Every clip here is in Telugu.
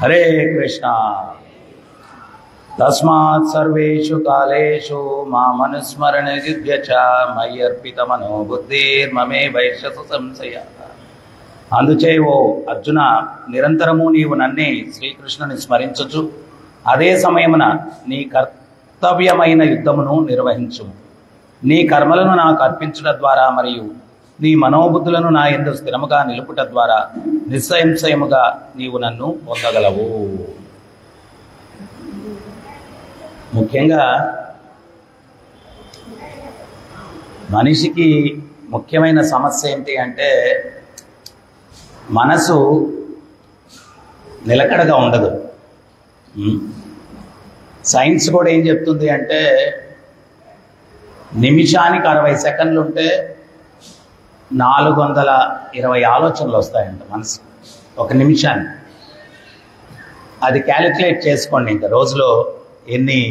हरे कृष्णा। तस्मात् सर्वेषु कालेषु मामनुस्मरणयुध्य च मयि अर्पितमनो बुद्धिर्ममे वैश्यसु संशयः। అందుచే ఓ అర్జున, నిరంతరము నీవు నన్నే శ్రీకృష్ణుని స్మరించుచు అదే సమయమున నీ కర్తవ్యమైన యుద్ధమును నిర్వహించు. నీ కర్మలను నాకు అర్పించుట ద్వారా మరియు నీ మనోబుద్ధులను నా యందు స్థిరముగా నిలుపుట ద్వారా నిస్సంశయముగా నీవు నన్ను పొందగలవు. ముఖ్యంగా మనిషికి ముఖ్యమైన సమస్య ఏంటి అంటే మనసు నిలకడగా ఉండదు. సైన్స్ కూడా ఏం చెప్తుంది అంటే నిమిషానికి 60 సెకండ్లు ఉంటే 420 ఆలోచనలు వస్తాయంట మనసు ఒక నిమిషానికి. అది క్యాలిక్యులేట్ చేసుకోండి, ఇంకా రోజులో ఎన్ని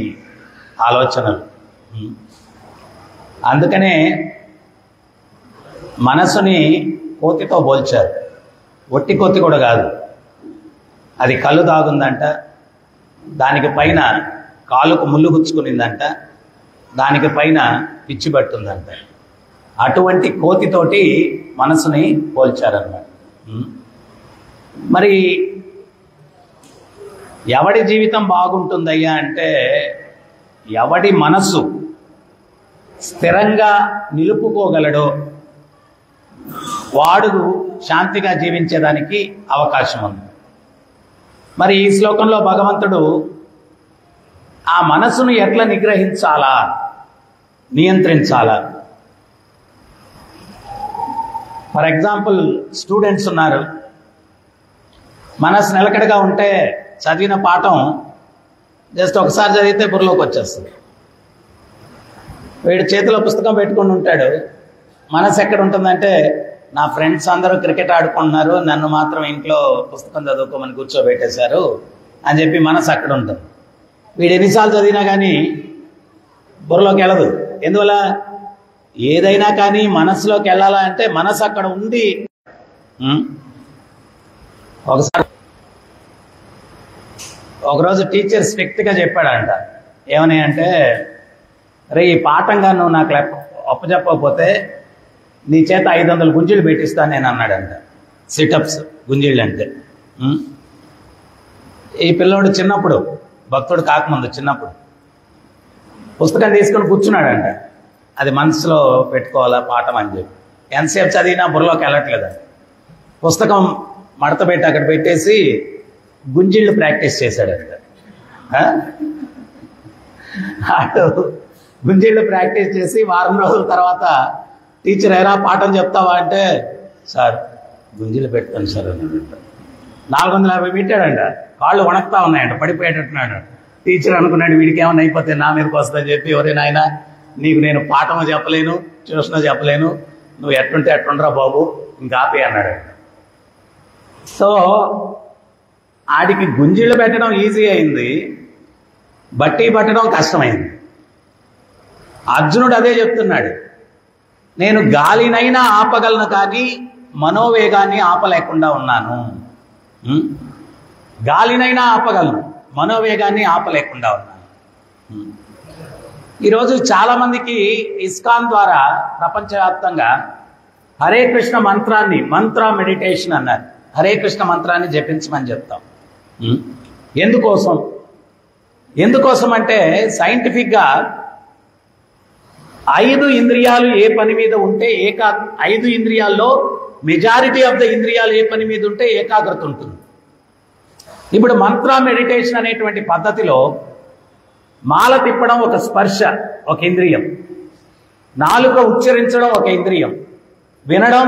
ఆలోచనలు. అందుకనే మనసుని కోతితో పోల్చారు. ఒట్టి కోతి కూడా కాదు, అది కళ్ళు తాగుందంట, దానికి పైన కాలుకు ముళ్ళు గుచ్చుకునిందంట, దానికి పైన పిచ్చి పట్టుందంట. అటువంటి కోతితోటి మనసుని పోల్చారన్నమాట. మరి ఎవడి జీవితం బాగుంటుందయ్యా అంటే ఎవడి మనసు స్థిరంగా నిలుపుకోగలడో వాడు శాంతిగా జీవించేదానికి అవకాశం ఉంది. మరి ఈ శ్లోకంలో భగవంతుడు ఆ మనసును ఎట్లా నిగ్రహించాలా, నియంత్రించాలా. ఫర్ ఎగ్జాంపుల్ స్టూడెంట్స్ ఉన్నారు, మనసు నిలకడగా ఉంటే చదివిన పాఠం జస్ట్ ఒకసారి చదివితే బుర్రలోకి వచ్చేస్తుంది. వీడు చేతిలో పుస్తకం పెట్టుకుని ఉంటాడు, మనసు ఎక్కడ ఉంటుందంటే నా ఫ్రెండ్స్ అందరూ క్రికెట్ ఆడుకుంటున్నారు, నన్ను మాత్రం ఇంట్లో పుస్తకం చదువుకోమని కూర్చోబెట్టేశారు అని చెప్పి మనసు అక్కడ ఉంటుంది. వీడు ఎన్నిసార్లు చదివినా కానీ బుర్రలోకి వెళ్ళదు. ఎందువల్ల? ఏదైనా కానీ మనసులోకి వెళ్ళాలా అంటే మనసు అక్కడ ఉంది. ఒకరోజు టీచర్ స్ట్రిక్ట్గా చెప్పాడంట. ఏమని అంటే, రే ఈ పాఠంగా నువ్వు నాకు అప్పచెప్పకపోతే నీ చేత 500 గుంజీలు పెట్టిస్తాను నేను అన్నాడంట. సిటప్స్, గుంజీళ్ళు అంటే. ఈ పిల్లోడు చిన్నప్పుడు, భక్తుడు కాకముందు చిన్నప్పుడు పుస్తకం తీసుకొని కూర్చున్నాడంట. అది మనసులో పెట్టుకోవాలా పాఠం అని చెప్పి ఎంతసేపు చదివినా బుర్రలోకి వెళ్ళట్లేదు. పుస్తకం మడత పెట్టి అక్కడ పెట్టేసి గుంజీళ్ళు ప్రాక్టీస్ చేశాడంట. అటు గుంజీళ్ళు ప్రాక్టీస్ చేసి వారం రోజుల తర్వాత టీచర్ ఎరా పాఠం చెప్తావా అంటే, సార్ గుంజీలు పెడతాను సార్ అని. 450 పెట్టాడంట. కాళ్ళు వణకుతా ఉన్నాయంట, పడిపోయేటట్టున్నాడు. టీచర్ అనుకున్నాడు వీడికి ఏమైనా అయిపోతే నా మీదకి వస్తుందని చెప్పి, ఎవరే నాయన నీకు నేను పాఠమో చెప్పలేను, ట్యూషనో చెప్పలేను, నువ్వు ఎట్టుంటే ఎట్టుండరా బాబు, ఇంకా ఆపే అన్నాడు. సో ఆడికి గుంజీళ్ళు పెట్టడం ఈజీ అయింది, బట్టి పట్టడం కష్టమైంది. అర్జునుడు అదే చెప్తున్నాడు, నేను గాలినైనా ఆపగలను కానీ మనోవేగాన్ని ఆపలేకుండా ఉన్నాను. గాలినైనా ఆపగలను, మనోవేగాన్ని ఆపలేకుండా ఉన్నాను. ఈరోజు చాలామందికి ఇస్కాన్ ద్వారా ప్రపంచవ్యాప్తంగా హరే కృష్ణ మంత్రాన్ని, మంత్ర మెడిటేషన్ అన్నారు, హరే కృష్ణ మంత్రాన్ని జపించమని చెప్తాం. ఎందుకోసం అంటే సైంటిఫిక్గా 5 ఇంద్రియాలు ఏ పని మీద ఉంటే 5 ఇంద్రియాల్లో మెజారిటీ ఆఫ్ ద ఇంద్రియాలు ఏ పని మీద ఉంటే ఏకాగ్రత ఉంటుంది. ఇప్పుడు మంత్ర మెడిటేషన్ అనేటువంటి పద్ధతిలో మాల తిప్పడం ఒక స్పర్శ, ఒక ఇంద్రియం. నాలుక ఉచ్చరించడం ఒక ఇంద్రియం. వినడం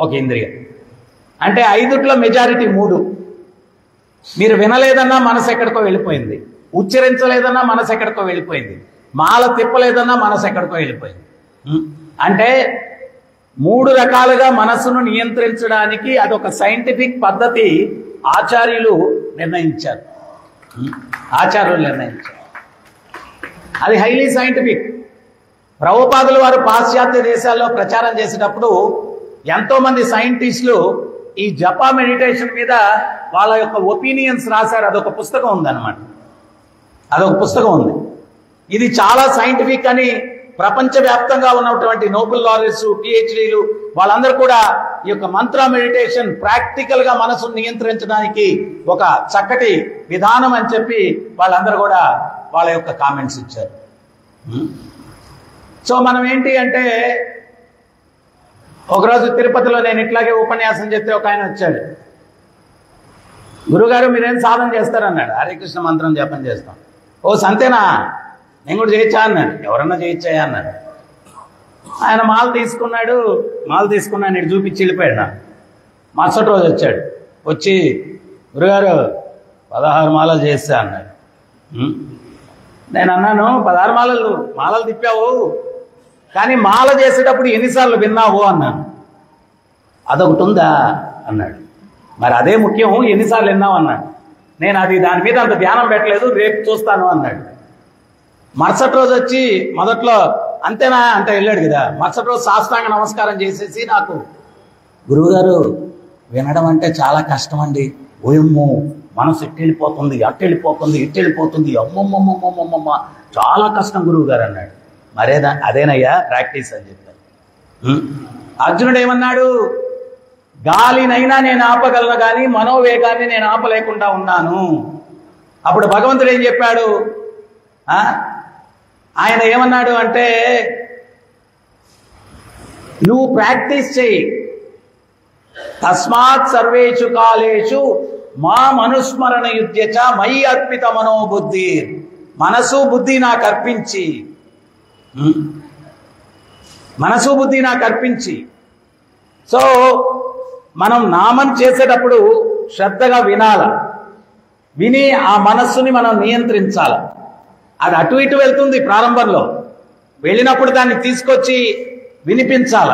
ఒక ఇంద్రియం. అంటే 5లో మెజారిటీ 3. మీరు వినలేదన్నా మనసు ఎక్కడికో వెళ్ళిపోయింది, ఉచ్చరించలేదన్నా మనసు ఎక్కడికో వెళ్ళిపోయింది, మాల తిప్పలేదన్నా మనసు ఎక్కడికో వెళ్ళిపోయింది. అంటే 3 రకాలుగా మనసును నియంత్రించడానికి అదొక సైంటిఫిక్ పద్ధతి ఆచార్యులు నిర్ణయించారు. అది హైలీ సైంటిఫిక్. ప్రభుపాదుల వారు పాశ్చాత్య దేశాల్లో ప్రచారం చేసేటప్పుడు ఎంతోమంది సైంటిస్టులు ఈ జపా మెడిటేషన్ మీద వాళ్ళ యొక్క ఒపీనియన్స్ రాశారు. అదొక పుస్తకం ఉందన్నమాట. అదొక పుస్తకం ఉంది. ఇది చాలా సైంటిఫిక్ అని ప్రపంచవ్యాప్తంగా ఉన్నటువంటి నోబెల్ లారెట్స్, పిహెచ్డీలు వాళ్ళందరూ కూడా ఈ యొక్క మంత్ర మెడిటేషన్ ప్రాక్టికల్ గా మనసును నియంత్రించడానికి ఒక చక్కటి విధానం అని చెప్పి వాళ్ళందరూ కూడా వాళ్ళ యొక్క కామెంట్స్ ఇచ్చారు. సో మనం ఏంటి అంటే, ఒకరోజు తిరుపతిలో నేను ఇట్లాగే ఉపన్యాసం చెప్తే ఒక ఆయన వచ్చాడు. గురుగారు మీరేం సాధన చేస్తారన్నాడు. హరే కృష్ణ మంత్రం జపం చేస్తాం. ఓ సంతేనా, నేను కూడా చేయొచ్చా అన్నాడు. ఎవరన్నా చేయొచ్చాయా అన్నాడు. ఆయన మాల తీసుకున్నాడు. ఇటు చూపించి వెళ్ళిపోయాడు. నాకు మరుసటి రోజు వచ్చాడు. వచ్చి గురుగారు 16 మాలలు చేస్తా అన్నాడు. నేను అన్నాను, 16 మాలలు తిప్పావు, కానీ మాల చేసేటప్పుడు ఎన్నిసార్లు విన్నావు అన్నాను. అదొకటి ఉందా అన్నాడు. మరి అదే ముఖ్యం, ఎన్నిసార్లు విన్నావు అన్నాడు. నేను దాని మీద అంత ధ్యానం పెట్టలేదు, రేపు చూస్తాను అన్నాడు. మరుసటి రోజు వచ్చి మొదట్లో అంతేనా అంటే వెళ్ళాడు కదా. మరుసటి రోజు సాష్టాంగ నమస్కారం చేసేసి నాకు, గురువుగారు వినడం అంటే చాలా కష్టం అండి, ఓయమ్మో మనసు ఇట్టెళ్ళిపోతుంది, ఇట్టెళ్ళిపోతుంది, అమ్మమ్మమ్మమ్మమ్మ చాలా కష్టం గురువు గారు అన్నాడు. అదేనయ్యా ప్రాక్టీస్ అని చెప్పారు. అర్జునుడు ఏమన్నాడు, గాలినైనా నేను ఆపగలను కానీ మనోవేగాన్ని నేను ఆపలేకుండా ఉన్నాను. అప్పుడు భగవంతుడు ఏం చెప్పాడు, ఆయన ఏమన్నాడు అంటే, నువ్వు ప్రాక్టీస్ చేయి, తస్మాత్ సర్వేషు కాలేషు మా మనుస్మరణ యుధ్యచ మయి అర్పిత మనోబుద్ధి. మనసు బుద్ధి నాకు అర్పించి సో మనం నామం చేసేటప్పుడు శ్రద్ధగా విని ఆ మనస్సుని మనం నియంత్రించాల. అది అటు ఇటు వెళ్తుంది ప్రారంభంలో, వెళ్ళినప్పుడు దాన్ని తీసుకొచ్చి వినిపించాల.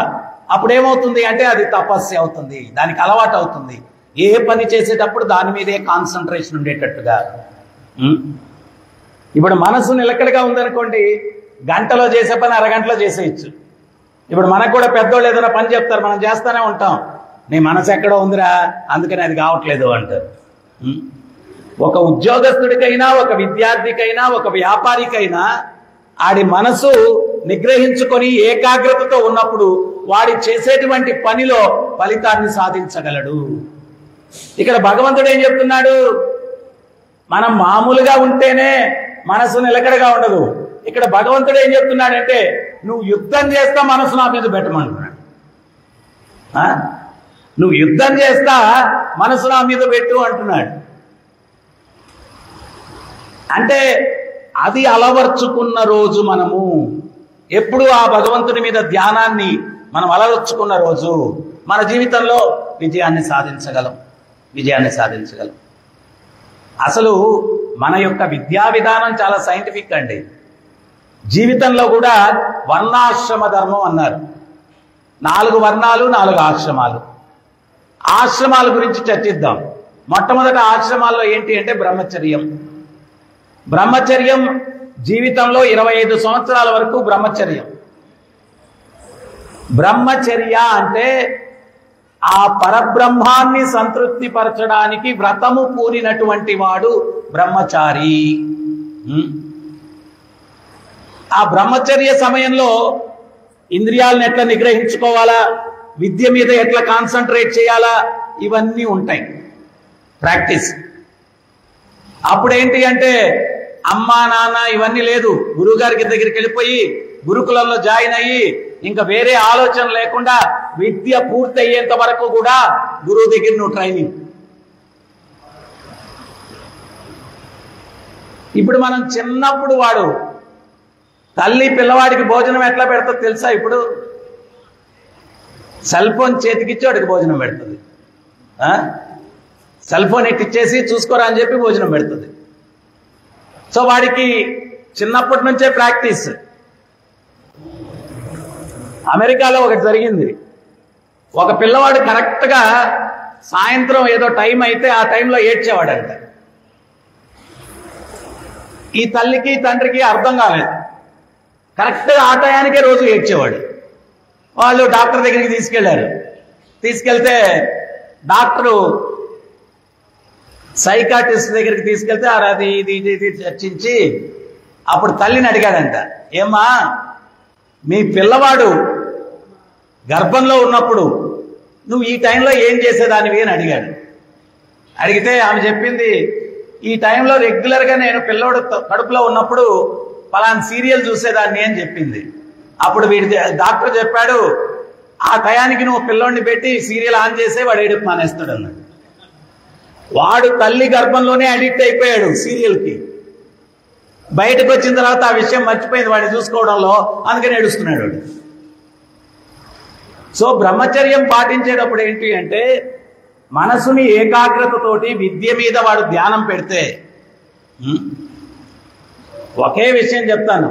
అప్పుడు ఏమవుతుంది అంటే అది తపస్య అవుతుంది, దానికి అలవాటు అవుతుంది. ఏ పని చేసేటప్పుడు దాని మీదే కాన్సన్ట్రేషన్ ఉండేటట్టుగా. ఇప్పుడు మనసు నిలకడగా ఉందనుకోండి, గంటలో చేసే పని అరగంటలో చేసేయచ్చు. ఇప్పుడు మనకు కూడా పెద్దోళ్ళు ఏదైనా పని చెప్తారు, మనం చేస్తూనే ఉంటాం. నీ మనసు ఎక్కడో ఉందిరా, అందుకని అది కావట్లేదు అంటారు. ఒక ఉద్యోగస్తుడికైనా, ఒక విద్యార్థికైనా, ఒక వ్యాపారికైనా ఆడి మనసు నిగ్రహించుకొని ఏకాగ్రతతో ఉన్నప్పుడు వాడి చేసేటువంటి పనిలో ఫలితాన్ని సాధించగలడు. ఇక్కడ భగవంతుడు ఏం చెప్తున్నాడు, మనం మామూలుగా ఉంటేనే మనసు నిలకడగా ఉండదు. ఇక్కడ భగవంతుడు ఏం చెప్తున్నాడంటే, నువ్వు యుద్ధం చేస్తా మనసు నా మీద పెట్టమంటున్నాడు. నువ్వు యుద్ధం చేస్తా మనసు నా మీద పెట్టు అంటున్నాడు. అంటే అది అలవర్చుకున్న రోజు, మనము ఎప్పుడు ఆ భగవంతుని మీద ధ్యానాన్ని మనం అలవర్చుకున్న రోజు మన జీవితంలో విజయాన్ని సాధించగలం. అసలు మన యొక్క విద్యా విధానం చాలా సైంటిఫిక్ అండి. జీవితంలో కూడా వర్ణాశ్రమ ధర్మం అన్నారు. 4 వర్ణాలు, 4 ఆశ్రమాలు. ఆశ్రమాల గురించి చర్చిద్దాం. మొట్టమొదట ఆశ్రమాల్లో ఏంటి అంటే బ్రహ్మచర్యం జీవితంలో 25 సంవత్సరాల వరకు బ్రహ్మచర్య అంటే ఆ పరబ్రహ్మాన్ని సంతృప్తి పరచడానికి వ్రతము పూనినటువంటి వాడు బ్రహ్మచారి. ఆ బ్రహ్మచర్య సమయంలో ఇంద్రియాలను ఎట్లా నిగ్రహించుకోవాలా, విద్య మీద ఎట్లా కాన్సన్ట్రేట్ చేయాలా, ఇవన్నీ ఉంటాయి ప్రాక్టీస్. అప్పుడేంటి అంటే అమ్మా నాన్న ఇవన్నీ లేదు, గురువు గారికి దగ్గరికి వెళ్ళిపోయి గురుకులంలో జాయిన్ అయ్యి ఇంకా వేరే ఆలోచన లేకుండా విద్య పూర్తి అయ్యేంత వరకు కూడా గురువు దగ్గర నువ్వు ట్రైనింగ్. ఇప్పుడు మనం చిన్నప్పుడు వాడు తల్లి పిల్లవాడికి భోజనం ఎట్లా పెడతా తెలుసా? ఇప్పుడు సెల్ ఫోన్ చేతికిచ్చి వాడికి భోజనం పెడుతుంది. సెల్ ఫోన్ ఎట్టిచ్చేసి చూసుకోరా అని చెప్పి భోజనం పెడుతుంది. సో వాడికి చిన్నప్పటి నుంచే ప్రాక్టీస్. అమెరికాలో ఒకటి జరిగింది. ఒక పిల్లవాడు కరెక్ట్గా సాయంత్రం ఏదో టైం అయితే ఆ టైంలో ఏడ్చేవాడంట. ఈ తల్లికి తండ్రికి అర్థం కాలేదు. కరెక్ట్గా ఆ టయానికే రోజు ఏడ్చేవాడు. వాళ్ళు డాక్టర్ దగ్గరికి తీసుకెళ్లారు. తీసుకెళ్తే డాక్టరు సైకాట్రిస్ట్ దగ్గరికి తీసుకెళ్తే అది ఇది ఇది చర్చించి అప్పుడు తల్లిని అడిగాడంట, ఏమ్మా మీ పిల్లవాడు గర్భంలో ఉన్నప్పుడు నువ్వు ఈ టైంలో ఏం చేసేదానివి అని అడిగాడు. అడిగితే ఆమె చెప్పింది, ఈ టైంలో రెగ్యులర్గా నేను పిల్లోడు కడుపులో ఉన్నప్పుడు పలానా సీరియల్ చూసేదాన్ని అని చెప్పింది. అప్పుడు డాక్టర్ చెప్పాడు, ఆ టయానికి నువ్వు పిల్లోడిని పెట్టి సీరియల్ ఆన్ చేసే వాడు ఏడుపు మానేస్తాడు అన్నాడు. వాడు తల్లి గర్భంలోనే అడిక్ట్ అయిపోయాడు సీరియల్కి. బయటకు వచ్చిన తర్వాత ఆ విషయం మర్చిపోయింది వాడిని చూసుకోవడంలో, అందుకని ఏడుస్తున్నాడు వాడు. సో బ్రహ్మచర్యం పాటించేటప్పుడు ఏంటి అంటే మనసుని ఏకాగ్రతతోటి విద్య మీద వాడు ధ్యానం పెడితే, ఒకే విషయం చెప్తాను,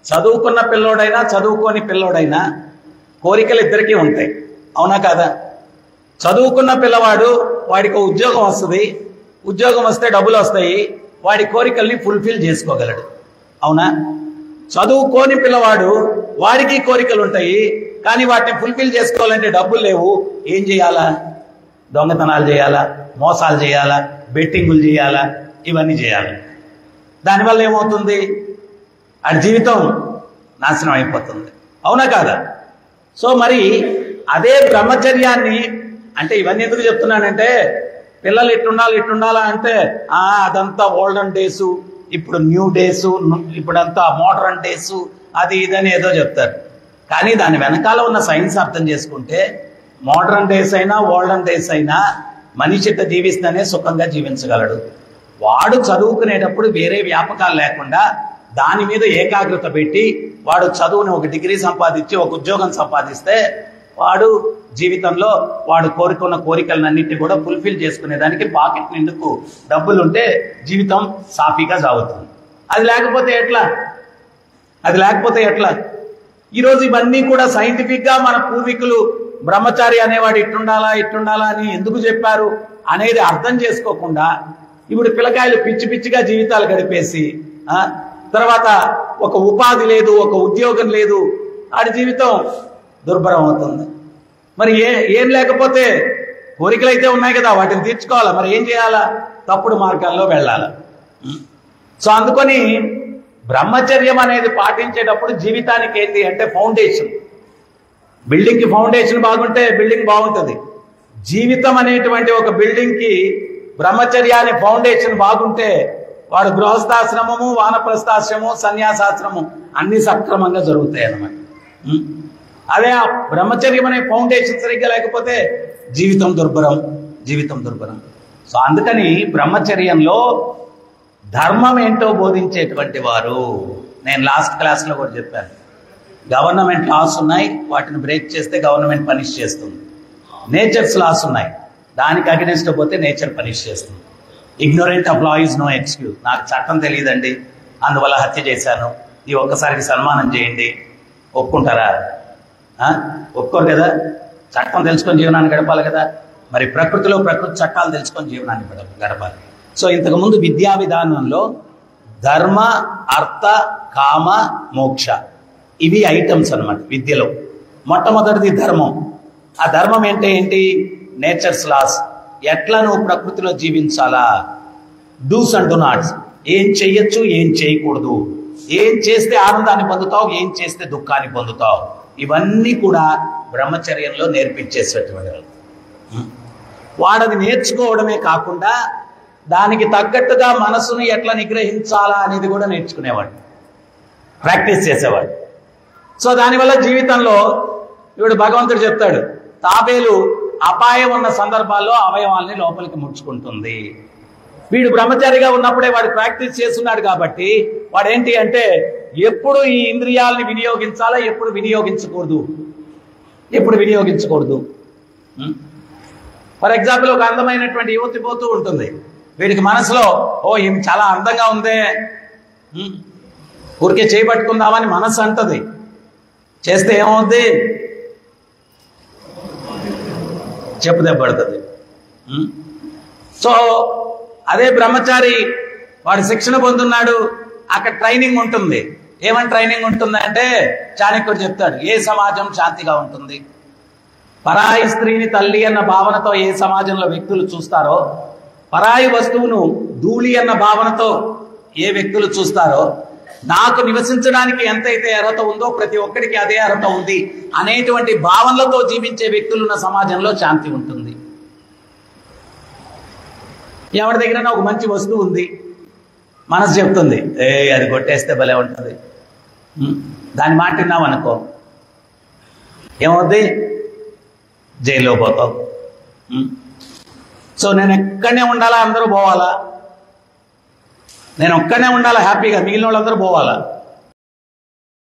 చదువుకున్న పిల్లోడైనా చదువుకోని పిల్లోడైనా కోరికలు ఇద్దరికీ ఉంటాయి, అవునా కాదా? చదువుకున్న పిల్లవాడు వాడికి ఉద్యోగం వస్తుంది, ఉద్యోగం వస్తే డబ్బులు వస్తాయి, వాడి కోరికల్ని ఫుల్ఫిల్ చేసుకోగలడు, అవునా? చదువుకోని పిల్లవాడు వాడికి కోరికలు ఉంటాయి, కానీ వాటిని ఫుల్ఫిల్ చేసుకోవాలంటే డబ్బులు లేవు. ఏం చేయాలా? దొంగతనాలు చేయాలా, మోసాలు చేయాలా, బెట్టింగులు చేయాలా, ఇవన్నీ చేయాలి. దానివల్ల ఏమవుతుంది? ఆ జీవితం నాశనం అయిపోతుంది, అవునా కాదా? సో మరి అదే బ్రహ్మచర్యాన్ని, అంటే ఇవన్నీ ఎందుకు చెప్తున్నానంటే పిల్లలు ఇట్టుండాలా అంటే అదంతా ఓల్డెన్ డేసు, ఇప్పుడు న్యూ డేసు, ఇప్పుడంతా మోడర్న్ డేసు, అది ఇదని ఏదో చెప్తారు. కానీ దాని వెనకాల ఉన్న సైన్స్ అర్థం చేసుకుంటే మోడర్న్ డేస్ అయినా ఓల్డెన్ డేస్ అయినా మనిషి జీవిస్తేనే సుఖంగా జీవించగలడు. వాడు చదువుకునేటప్పుడు వేరే వ్యాపకాలు లేకుండా దాని మీద ఏకాగ్రత పెట్టి వాడు చదువుని ఒక డిగ్రీ సంపాదించి ఒక ఉద్యోగం సంపాదిస్తే వాడు జీవితంలో వాడు కోరుకున్న కోరికలన్నింటినీ కూడా ఫుల్ఫిల్ చేసుకునేదానికి పాకెట్ నిండుకు డబ్బులుంటే జీవితం సాఫీగా సాగుతుంది. అది లేకపోతే ఎట్లా? ఈరోజు ఇవన్నీ కూడా సైంటిఫిక్గా మన పూర్వీకులు బ్రహ్మచారి అనేవాడు ఇట్టుండాలా అని ఎందుకు చెప్పారు అనేది అర్థం చేసుకోకుండా ఇప్పుడు పిల్లకాయలు పిచ్చిగా జీవితాలు గడిపేసి తర్వాత ఒక ఉపాధి లేదు, ఒక ఉద్యోగం లేదు, ఆడి జీవితం దుర్భరం అవుతుంది. మరి ఏం లేకపోతే కోరికలు అయితే ఉన్నాయి కదా, వాటిని తీర్చుకోవాలా, మరి ఏం చేయాలా? తప్పుడు మార్గాల్లో వెళ్ళాలా. సో అందుకని బ్రహ్మచర్యం అనేది పాటించేటప్పుడు జీవితానికి ఏంటి అంటే ఫౌండేషన్. బిల్డింగ్కి ఫౌండేషన్ బాగుంటే బిల్డింగ్ బాగుంటుంది. జీవితం అనేటువంటి ఒక బిల్డింగ్కి బ్రహ్మచర్యాన్ని ఫౌండేషన్ బాగుంటే వాడు గృహస్థాశ్రమము, వానప్రస్థాశ్రమము, సన్యాసాశ్రమం అన్ని సక్రమంగా జరుగుతాయి అన్నమాట. అదే ఆ బ్రహ్మచర్యం అనే ఫౌండేషన్ సరిగ్గా లేకపోతే జీవితం దుర్భరం. సో అందుకని బ్రహ్మచర్యంలో ధర్మం ఏంటో బోధించేటువంటి వారు, నేను లాస్ట్ క్లాస్లో కూడా చెప్పాను, గవర్నమెంట్ లాస్ ఉన్నాయి, వాటిని బ్రేక్ చేస్తే గవర్నమెంట్ పనిష్ చేస్తుంది. నేచర్స్ లాస్ ఉన్నాయి, దానికి అగెనిస్ట్ పోతే నేచర్ పనిష్ చేస్తుంది. Ignorant of law is no excuse. నాకు చట్టం తెలియదండి, అందువల్ల హత్య చేశాను, ఈ ఒక్కసారికి సన్మానం చేయండి, ఒప్పుకుంటారా? ఒప్పుకోరు కదా. చట్టం తెలుసుకొని జీవనాన్ని గడపాలి కదా. మరి ప్రకృతి చట్టాలు తెలుసుకొని జీవనాన్ని గడపాలి. సో ఇంతకుముందు విద్యా విధానంలో ధర్మ, అర్థ, కామ, మోక్ష ఇవి ఐటమ్స్ అన్నమాట విద్యలో. మొట్టమొదటిది ధర్మం. ఆ ధర్మం ఏంటి? Nature's laws. ఎట్లా నువ్వు ప్రకృతిలో జీవించాలా, డూస్ అండ్ డు నాట్స్, ఏం చెయ్యొచ్చు, ఏం చేయకూడదు, ఏం చేస్తే ఆనందాన్ని పొందుతావు, ఏం చేస్తే దుఃఖాన్ని పొందుతావు, ఇవన్నీ కూడా బ్రహ్మచర్యంలో నేర్పించేసేటువంటి వాడది నేర్చుకోవడమే కాకుండా దానికి తగ్గట్టుగా మనసుని ఎట్లా నిగ్రహించాలా అనేది కూడా నేర్చుకునేవాడు, ప్రాక్టీస్ చేసేవాడు. సో దానివల్ల జీవితంలో ఇప్పుడు భగవంతుడు చెప్తాడు, తాబేలు అపాయం ఉన్న సందర్భాల్లో అవయవాల్ని లోపలికి ముడుచుకుంటుంది. వీడు బ్రహ్మచారిగా ఉన్నప్పుడే వాడు ప్రాక్టీస్ చేస్తున్నాడు కాబట్టి వాడు ఏంటి అంటే ఎప్పుడు ఈ ఇంద్రియాలని వినియోగించాలా, ఎప్పుడు వినియోగించకూడదు. ఫర్ ఎగ్జాంపుల్, ఒక అందమైనటువంటి యువతి పోతూ ఉంటుంది, వీడికి మనసులో ఈమె చాలా అందంగా ఉందే, ఊరికే చేయబట్టుకుందామని మనసు అంటది. చేస్తే ఏమవుద్ది? చెప్పు దెబ్బడుతుంది. సో అదే బ్రహ్మచారి వాడు శిక్షణ పొందున్నాడు, అక్కడ ట్రైనింగ్ ఉంటుంది. ఏమని ట్రైనింగ్ ఉంటుంది అంటే చాణక్యుడు చెప్తాడు, ఏ సమాజం శాంతిగా ఉంటుంది, పరాయి స్త్రీని తల్లి అన్న భావనతో ఏ సమాజంలో వ్యక్తులు చూస్తారో, పరాయి వస్తువును ధూళి అన్న భావనతో ఏ వ్యక్తులు చూస్తారో, నాకు నివసించడానికి ఎంతైతే అర్హత ఉందో ప్రతి ఒక్కడికి అదే అర్హత ఉంది అనేటువంటి భావనలతో జీవించే వ్యక్తులున్న సమాజంలో శాంతి ఉంటుంది. ఎవరి దగ్గర ఒక మంచి వస్తువు ఉంది, మనసు చెప్తుంది అది కొట్టేస్తే భలే ఉంటుంది, దాన్ని మాట విన్నామనుకో ఏమవుద్ది, జైల్లో పోతావు. సో నేను ఎక్కడనే ఉండాలా, అందరూ పోవాలా, నేను ఒక్కడనే ఉండాలా హ్యాపీగా, మిగిలిన వాళ్ళందరూ పోవాలా.